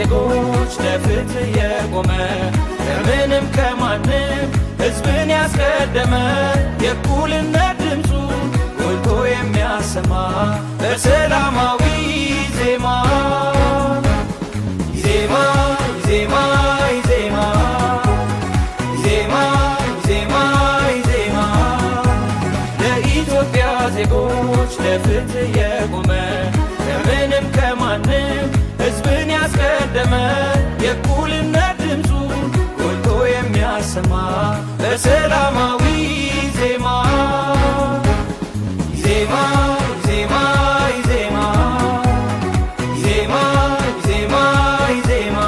ዜጎች ለፍትህ የቆመ ከምንም ከማንም ሕዝብን ያስቀደመ የእኩልነት ድምፁ ጎልቶ የሚያሰማ በሰላማዊ ዜማ ዜማ ዜማ ዜማ ዜማ ዜማ ዜማ ለኢትዮጵያ ዜጎች ለፍትህ የቆመ ከምንም ከማንም ሕዝብን ያስቀደመ የእኩልነት ድምፁ ጎልቶ የሚያሰማ በሰላማዊ ዜማ ዜማ ዜማ ዜማ ዜማ ዜማ ዜማ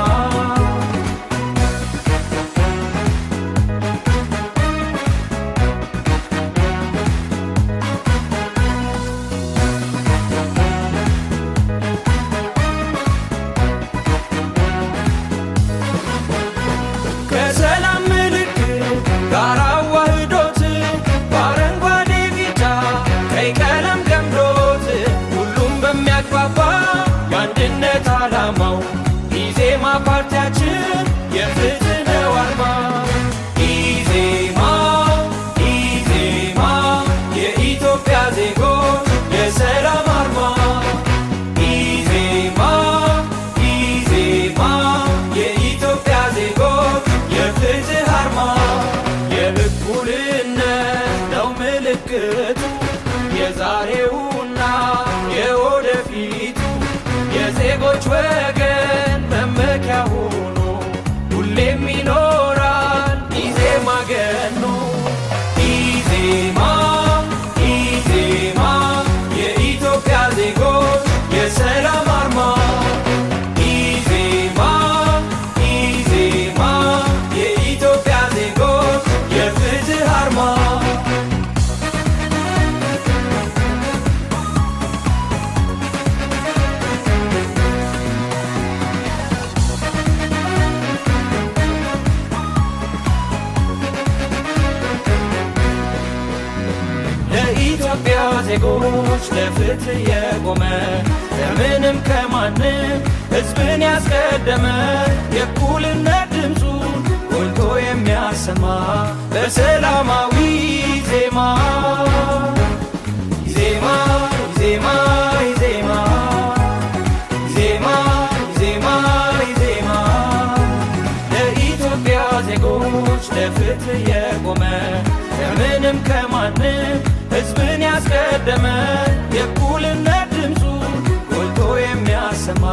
ከሰላም ምልክት ጋር አዋህዶት በአረንጓዴ ቢጫ ቀይ ቀለም ገምዶት ሁሉም በሚያግባባ የአንድነት ዓላማው ኢዜማ ፓርቲያችን የፍትህ ነው አርማ ኢዜማ ኢዜማ የኢትዮጵያ ዜጎች የሰላም አርማ ኢዜማ ኢዜማ የኢትዮጵያ ዜጎች የፍትህ አርማ የእኩልነት ነው ምልክቱ የዛሬውና የወደፊቱ የዜጎች ወገን መመኪያ ሆኖ ሁሌም ይኖራል ኢዜማ ገኖ ኢዜማ ኢዜማ የኢትዮጵያ ዜጎች የሰላም አርማ ኢዜማ ኢዜማ የኢትዮጵያ ዜጎች የፍትህ አርማ ለኢትዮጵያ ዜጎች ለፍትህ የቆመ ከምንም ከማንም ሕዝብን ያስቀደመ የእኩልነት ድምፁ ጎልቶ የሚያሰማ በሰላማዊ ዜማ ዜማ ዜማ ዜማ ዜማ ዜማ ዜማ ለኢትዮጵያ ዜጎች ለፍትህ የቆመ ከምንም ከማንም ሕዝብን ያስቀደመ የእኩልነት ድምፁ ጎልቶ የሚያሰማ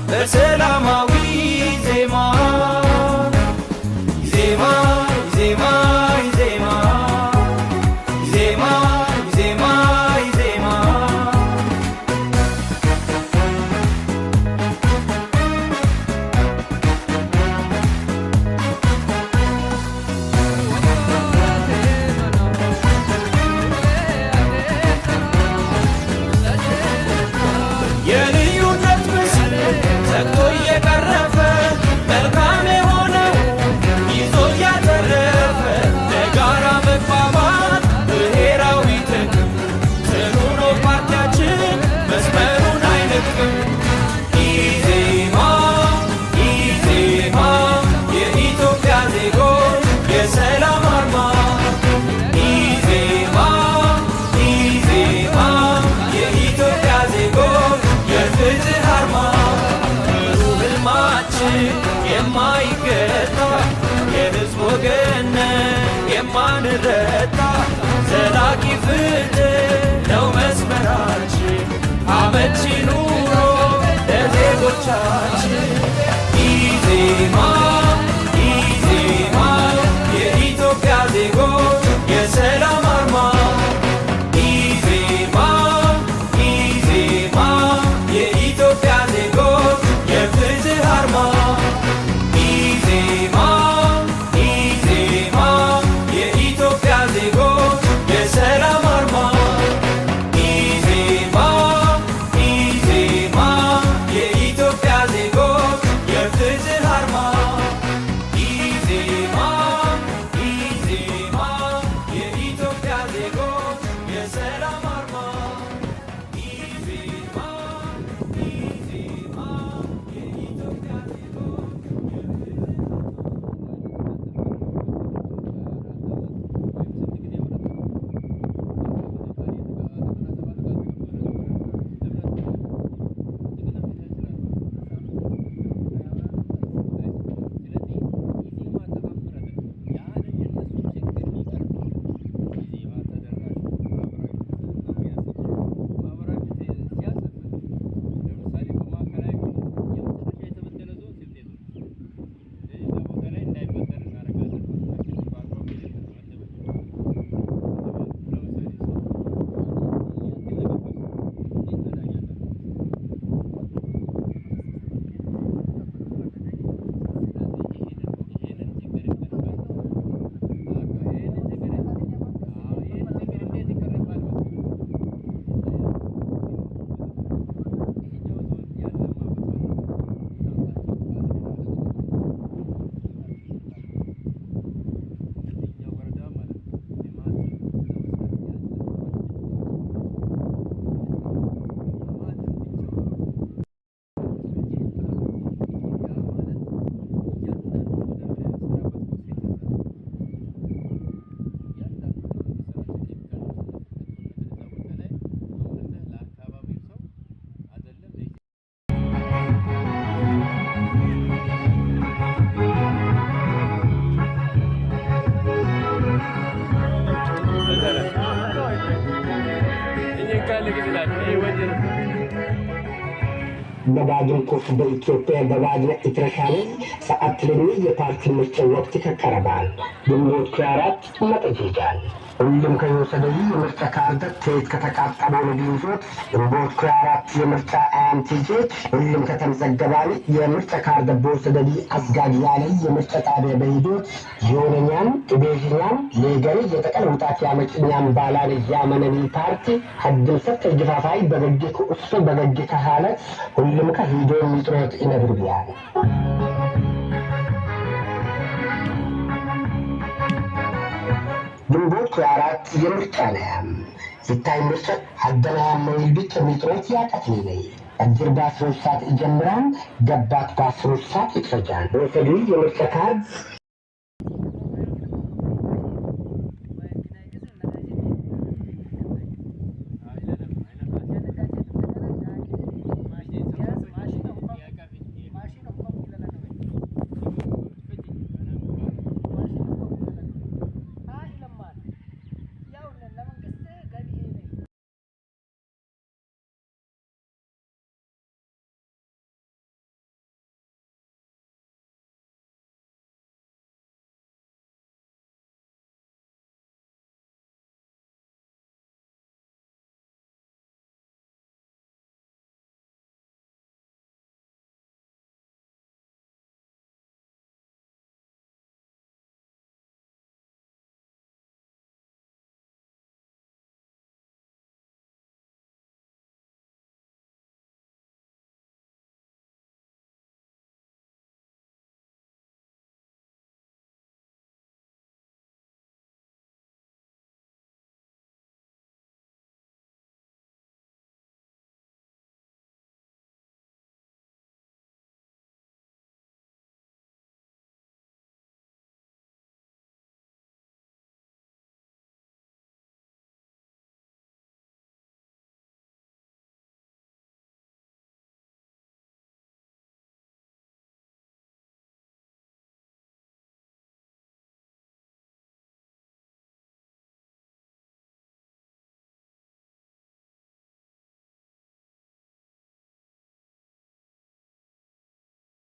በሰላማዊ ዜማ ዜማ ዜማ ዜማ ዜማ ዜማ ዜማ በባድን ኮፍ በኢትዮጵያ በባድነ ኢትረሻለ ሰዓት ለሚ የፓርቲ ምርጫ ወቅት ከቀረባል ግንቦት 4 መጠይቃል ሁሉም ከየወሰደው የምርጫ ካርድ ቴት ከተቃጠለው ለዲንጆት ግንቦት 4 የምርጫ አንቲጄት ሁሉም ከተመዘገባል የምርጫ ካርድ በወሰደው አስጋጅ ያለ የምርጫ ጣቢያ በሂዶት ዮነኛን ኢቤጅኛን ለገሪ የተቀለውጣት ያመጭኛን ባላለ ያመነኒ ፓርቲ ሀድም ሰጥ ጅፋፋይ በገጅ እሱ በገጅ ከሃለ ሁሉም ከሂዶ ሚጥሮት ይነብርያል ግንቦት 4 የምርጫ ነው ሲታይ ምርጫ ሀደና ያመው ቢት ሚጥሮት ያቀትኒ ነው አጅር በ13 ሰዓት ይጀምራል ገባት በ13 ሰዓት ይፈጃል ወሰዱ የምርጫ ካርድ